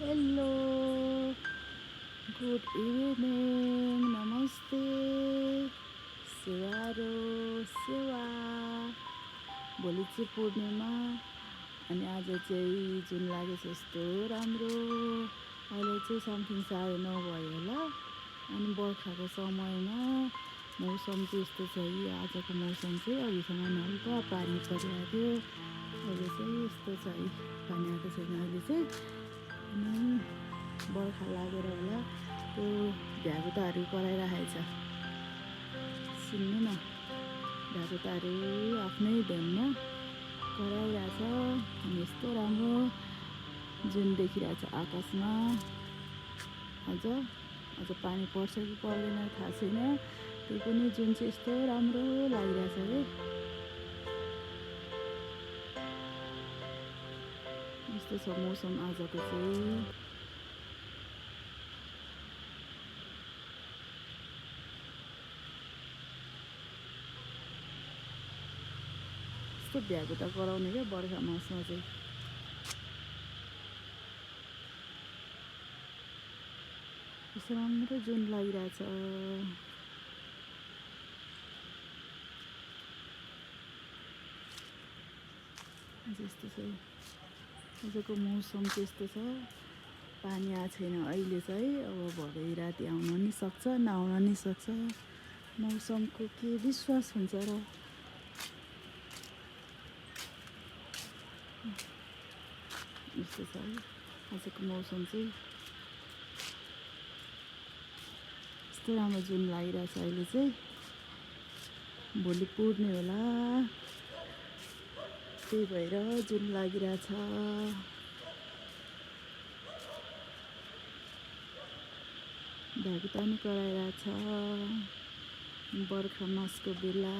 Hello, good evening, नमस्ते, सेवारो सेवा। भोलि चाहिँ पूर्णिमा अनि आज चाहिँ जुन लागेको छ यस्तो राम्रो। अहिले चाहिँ समथिङ 9:30 भयो होला अनि बर्खाको समयमा मौसम चाहिँ यस्तो छ। आजको मौसम चाहिँ अहिलेसम्म हल्का पानी परिरहेको थियो। अहिले चाहिँ यस्तो छ है, पानी आएको छैन अहिले चाहिँ। अनि बर्खा लागेर होला त्यो भ्यागुताहरू कराइरहेको छ। सुन्नु न, भ्यागुताहरू आफ्नै धुनमा कराइरहेछ। अनि यस्तो राम्रो जुन देखिरहेछ आकाशमा। अझ पानी पर्छ कि पर्दैन थाहा छैन, त्यो पनि जुन चाहिँ यस्तो राम्रो लागिरहेछ है। यस्तो छ मौसम आजको चाहिँ। यस्तो भ्यागुता कराउने क्या बर्खा मासमा चाहिँ। यस्तो राम्रो जुन लागिरहेछ। यस्तो छ आजको मौसम चाहिँ यस्तो छ। पानी आएको छैन अहिले चाहिँ, अब भरे राति आउन नि सक्छ नआउन नि सक्छ। मौसमको के विश्वास हुन्छ र। यस्तो छ है आजको मौसम चाहिँ। यस्तो राम्रो जुन लागिरहेछ अहिले चाहिँ। भोलि पुर्ने होला, त्यही भएर जुन लागिरहेछ। भ्यागुता नि कराइरहेछ बर्खा मासको बेला।